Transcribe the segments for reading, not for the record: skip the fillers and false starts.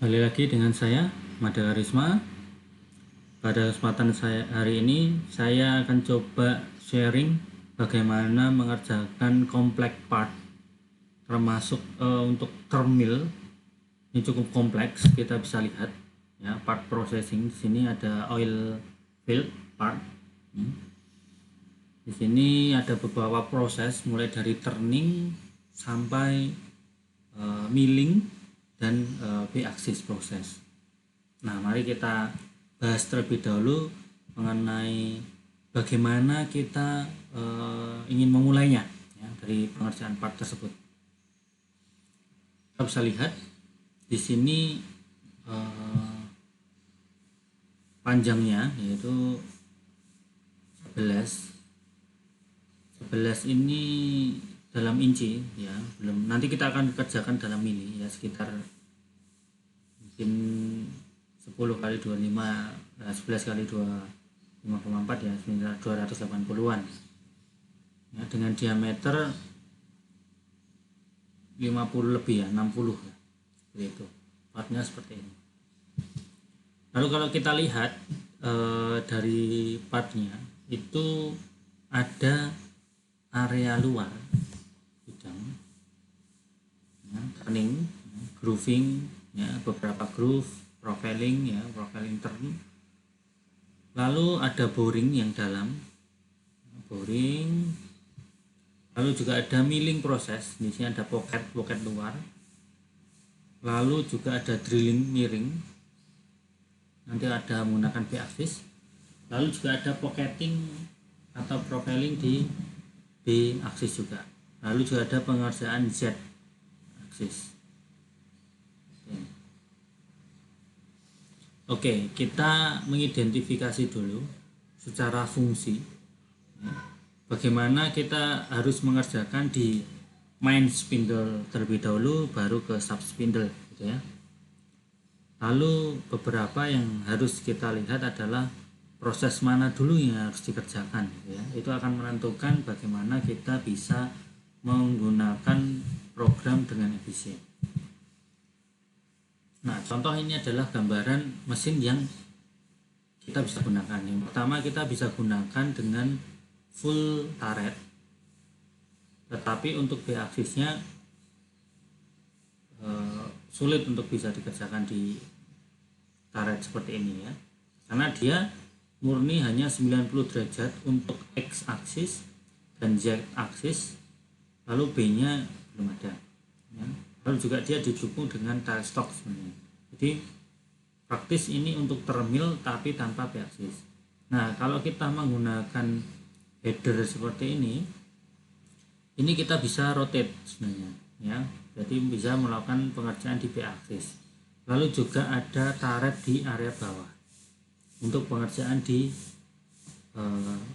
Kembali lagi dengan saya, Mada Karisma. Pada kesempatan saya hari ini, saya akan coba sharing bagaimana mengerjakan complex part, termasuk untuk thermal. Ini cukup kompleks, kita bisa lihat ya, part processing. Di sini ada oil field part. Di sini ada beberapa proses, mulai dari turning sampai milling dan B-axis proses. Nah, mari kita bahas terlebih dahulu mengenai bagaimana kita ingin memulainya ya, dari pengerjaan part tersebut. Kita bisa lihat di sini panjangnya yaitu 11 ini dalam inci ya, belum, nanti kita akan kerjakan dalam mili ya, sekitar mungkin 10 kali 25 11 kali 25,4 ya, sekitar 280-an ya, dengan diameter 50 lebih ya, 60 ya, seperti itu partnya seperti ini. Lalu kalau kita lihat dari partnya itu ada area luar bidang ya, turning, grooving ya, beberapa groove, profiling ya, profiling turn. Lalu ada boring yang dalam, boring. Lalu juga ada milling proses, di sini ada pocket luar. Lalu juga ada drilling miring, nanti ada menggunakan B-axis. Lalu juga ada pocketing atau profiling di B-axis juga. Lalu juga ada pengerjaan Z-axis. Oke, kita mengidentifikasi dulu secara fungsi bagaimana kita harus mengerjakan di main spindle terlebih dahulu, baru ke sub spindle gitu ya. Lalu beberapa yang harus kita lihat adalah proses mana dulu yang harus dikerjakan ya. Itu akan menentukan bagaimana kita bisa menggunakan program dengan efisien. Nah, contoh ini adalah gambaran mesin yang kita bisa gunakan. Yang pertama, kita bisa gunakan dengan full turret, tetapi untuk B-axisnya sulit untuk bisa dikerjakan di turret seperti ini ya, karena dia murni hanya 90 derajat untuk X-axis dan Z-axis, lalu B-nya belum ada ya. Lalu juga dia didukung dengan tailstock sebenarnya. Jadi praktis ini untuk thermal tapi tanpa B-axis. Nah, kalau kita menggunakan header seperti ini kita bisa rotate sebenarnya ya. Jadi bisa melakukan pengerjaan di B-axis. Lalu juga ada turret di area bawah untuk pengerjaan di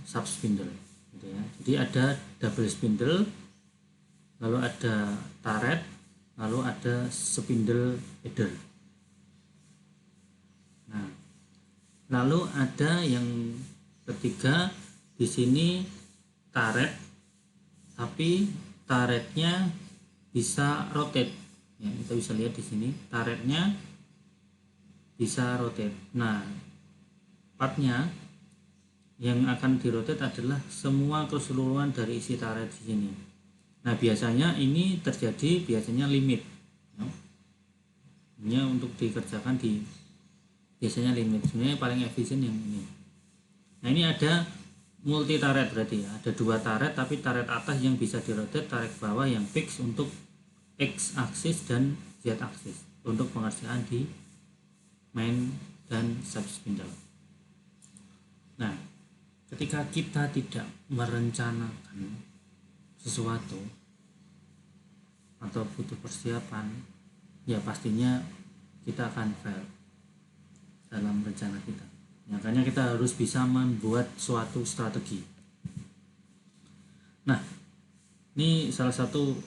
sub spindle gitu ya. Jadi ada double spindle, lalu ada turret, lalu ada spindle header. Nah, lalu ada yang ketiga di sini turret, tapi turretnya bisa rotate ya, kita bisa lihat di sini turretnya bisa rotate. Nah, partnya yang akan dirotate adalah semua keseluruhan dari isi turret di sini. Nah, biasanya ini terjadi biasanya limit ya. Ini untuk dikerjakan di biasanya limit, sebenarnya paling efisien yang ini. Nah, ini ada multi turret berarti ya, ada dua turret tapi turret atas yang bisa dirotate, turret bawah yang fix untuk X axis dan Z axis untuk pengerjaan di main dan sub spindle. Nah, ketika kita tidak merencanakan sesuatu atau butuh persiapan, ya pastinya kita akan fail dalam rencana kita. Makanya kita harus bisa membuat suatu strategi. Nah, ini salah satu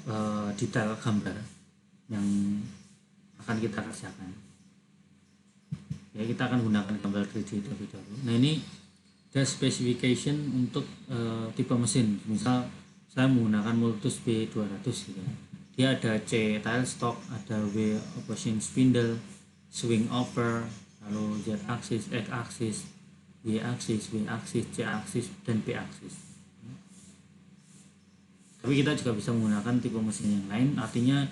detail gambar yang akan kita kerjakan. Ya, kita akan gunakan gambar 3D terlebih dahulu. Nah, ini ada specification untuk tipe mesin. Misal saya menggunakan Multus B200 gitu ya. Dia ada C tailstock, ada W opposing spindle, swing over, lalu Z axis, X axis, Y axis, Y axis, C axis, dan P axis. Tapi kita juga bisa menggunakan tipe mesin yang lain, artinya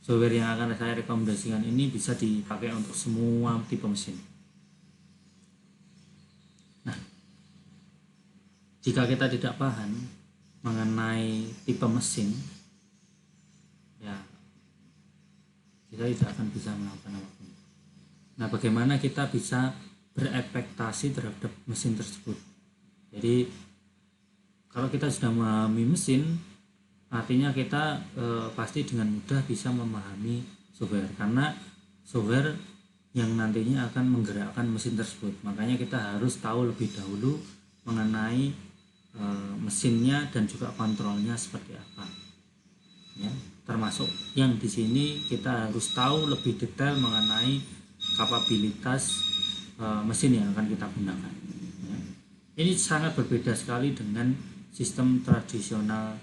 software yang akan saya rekomendasikan ini bisa dipakai untuk semua tipe mesin. Nah, jika kita tidak paham mengenai tipe mesin, ya kita tidak akan bisa melakukan apapun. Nah, bagaimana kita bisa berekspektasi terhadap mesin tersebut? Jadi kalau kita sudah memahami mesin, artinya kita pasti dengan mudah bisa memahami software, karena software yang nantinya akan menggerakkan mesin tersebut. Makanya kita harus tahu lebih dahulu mengenai mesinnya dan juga kontrolnya seperti apa. Ya, termasuk yang di sini kita harus tahu lebih detail mengenai kapabilitas mesin yang akan kita gunakan. Ya. Ini sangat berbeda sekali dengan sistem tradisional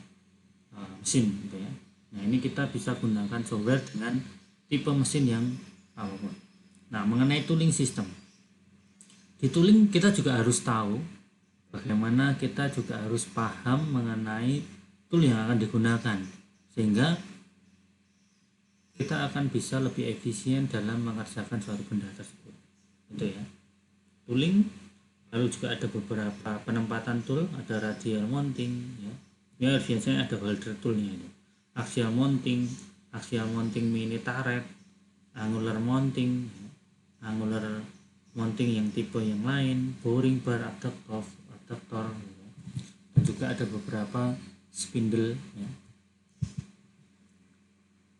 mesin, gitu ya. Nah, ini kita bisa gunakan software dengan tipe mesin yang apapun. Nah, mengenai tooling system, di tooling kita juga harus tahu bagaimana kita juga harus paham mengenai tool yang akan digunakan, sehingga kita akan bisa lebih efisien dalam mengerjakan suatu benda tersebut, gitu ya. Tooling, lalu juga ada beberapa penempatan tool, ada radial mounting, ya biasanya ada holder toolnya itu, axial mounting mini turret, angular mounting yang tipe yang lain, boring bar, adaptor, dan juga ada beberapa spindle, ya.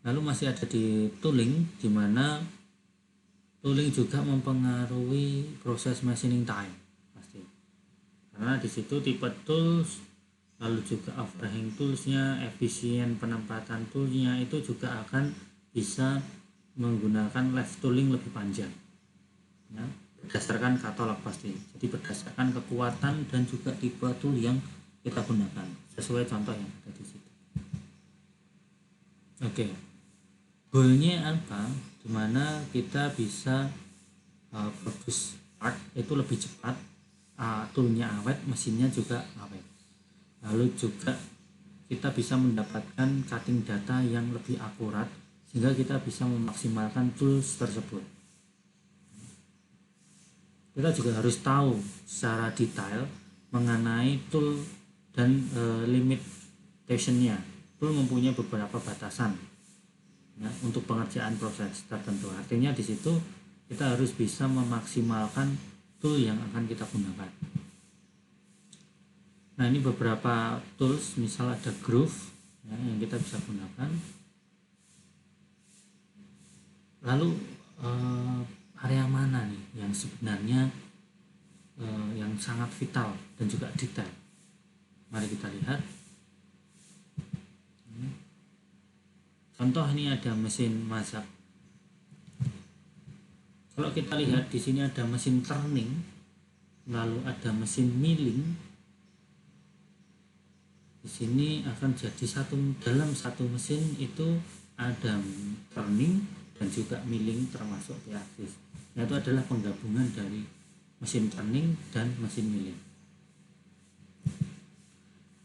Lalu masih ada di tooling, di mana tooling juga mempengaruhi proses machining time pasti, karena di situ tipe tools, lalu juga overhang toolsnya, efisien penempatan toolnya itu juga akan bisa menggunakan live tooling lebih panjang, ya, berdasarkan katalog pasti. Jadi berdasarkan kekuatan dan juga tipe tool yang kita gunakan sesuai contoh yang ada di situ. Oke, goalnya apa? Dimana kita bisa produce part itu lebih cepat, toolnya awet, mesinnya juga awet. Lalu juga kita bisa mendapatkan cutting data yang lebih akurat, sehingga kita bisa memaksimalkan tools tersebut. Kita juga harus tahu secara detail mengenai tool dan limitationnya. Tool mempunyai beberapa batasan, ya, untuk pengerjaan proses tertentu. Artinya di situ kita harus bisa memaksimalkan tool yang akan kita gunakan. Nah, ini beberapa tools, misal ada groove, ya, yang kita bisa gunakan. Lalu area mana nih yang sebenarnya yang sangat vital dan juga detail? Mari kita lihat. Contoh, ini ada mesin masak. Kalau kita lihat di sini ada mesin turning, lalu ada mesin milling. Di sini akan jadi dalam satu mesin itu ada turning dan juga milling termasuk di axis. Itu adalah penggabungan dari mesin turning dan mesin milling.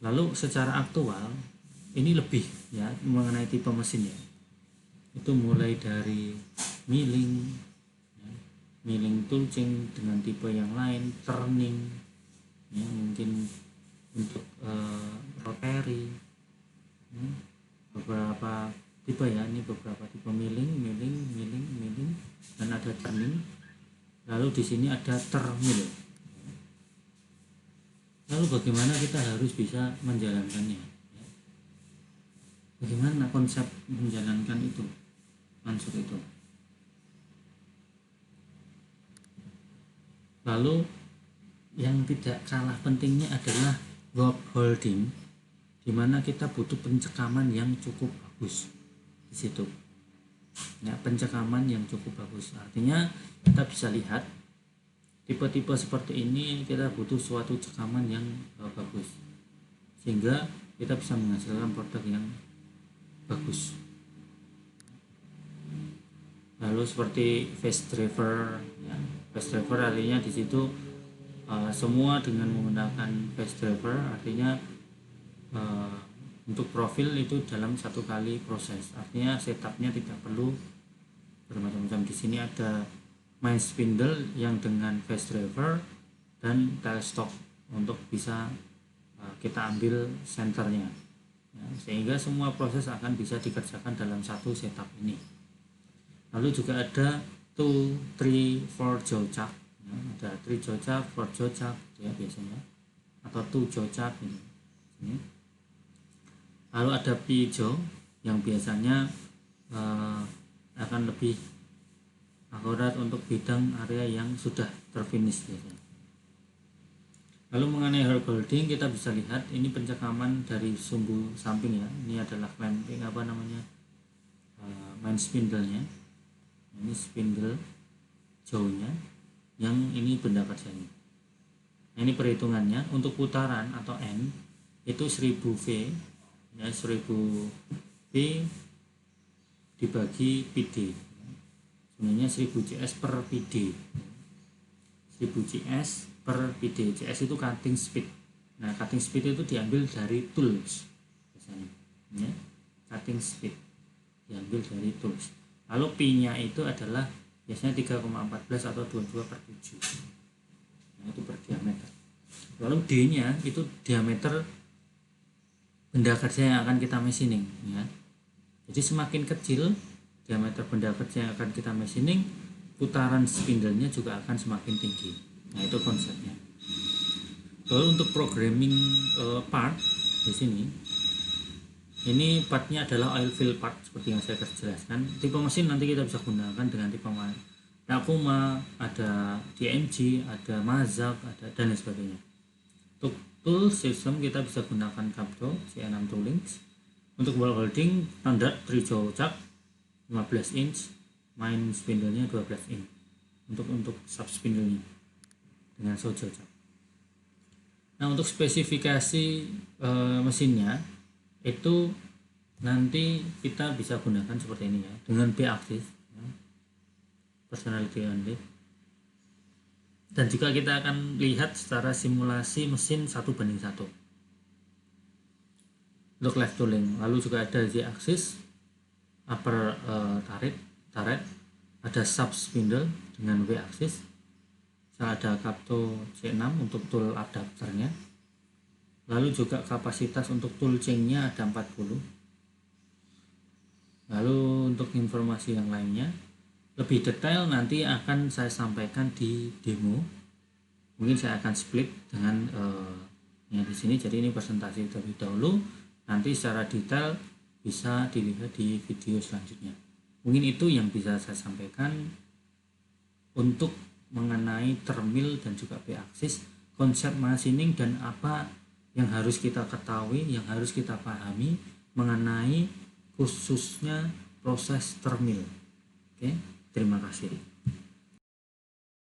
Lalu secara aktual ini lebih, ya, mengenai tipe mesin, ya. Itu mulai dari milling, ya, milling toolchain dengan tipe yang lain, turning, ya, mungkin untuk rotary, ya, beberapa tipe, ya, ini beberapa tipe milling, dan ada turning. Lalu di sini ada termill. Lalu bagaimana kita harus bisa menjalankannya? Bagaimana konsep menjalankan itu, maksud itu? Lalu yang tidak kalah pentingnya adalah rope holding, di mana kita butuh pencekaman yang cukup bagus di situ. Ya, pencekaman yang cukup bagus. Artinya kita bisa lihat tipe-tipe seperti ini kita butuh suatu cekaman yang bagus, sehingga kita bisa menghasilkan produk yang bagus. Lalu seperti fast driver ya. Fast driver artinya di situ semua dengan menggunakan fast driver, artinya untuk profil itu dalam satu kali proses, artinya setupnya tidak perlu bermacam-macam. Di sini ada main spindle yang dengan fast driver dan tailstock untuk bisa kita ambil senternya ya, sehingga semua proses akan bisa dikerjakan dalam satu setup ini. Lalu juga ada 2, 3, 4 jaw chuck ya, ada 3 jaw chuck, 4 jaw chuck ya biasanya, atau 2 jaw chuck ini. Lalu ada P jaw yang biasanya akan lebih akurat untuk bidang area yang sudah terfinish biasanya. Lalu mengenai hard holding, kita bisa lihat ini pencekaman dari sumbu samping ya. Ini adalah clamping main spindle-nya. Ini spindle jauhnya, yang ini benda kerjanya. Nah, ini perhitungannya untuk putaran atau N itu 1000 V ya, 1000 V dibagi PD, sebenarnya 1000 CS per PD, 1000 CS per PD. CS itu cutting speed. Nah, cutting speed itu diambil dari tools biasanya ya. Cutting speed diambil dari tools. Lalu P-nya itu adalah biasanya 3,14 atau 22/7. Nah, itu per diameter. Lalu D-nya itu diameter benda kerja yang akan kita machining ya. Jadi semakin kecil diameter benda kerja yang akan kita machining, putaran spindle-nya juga akan semakin tinggi. Nah, itu konsepnya. Lalu untuk programming part di sini, ini partnya adalah oil fill part seperti yang saya jelaskan. Tipe mesin nanti kita bisa gunakan dengan tipe Takuma, ada DMG, ada Mazak, ada dan lain sebagainya. Untuk tool system kita bisa gunakan Capco C6 Toolings. Untuk ball holding standar 3 jaw chuck 15 inch, main spindle-nya 12 inch. Untuk sub spindle-nya dengan jaw chuck. Nah, untuk spesifikasi mesinnya itu nanti kita bisa gunakan seperti ini ya, dengan B axis ya, personality only. Dan juga kita akan lihat secara simulasi mesin 1:1 untuk left tooling. Lalu juga ada Z axis, upper turret, ada sub spindle dengan W axis, ada Capco C6 untuk tool adapternya. Lalu juga kapasitas untuk tool chain-nya ada 40. Lalu untuk informasi yang lainnya lebih detail nanti akan saya sampaikan di demo. Mungkin saya akan split dengan yang di sini. Jadi ini presentasi terlebih dahulu. Nanti secara detail bisa dilihat di video selanjutnya. Mungkin itu yang bisa saya sampaikan untuk mengenai termil dan juga B-axis, konsep machining dan apa yang harus kita ketahui, yang harus kita pahami mengenai khususnya proses termil. Oke, terima kasih.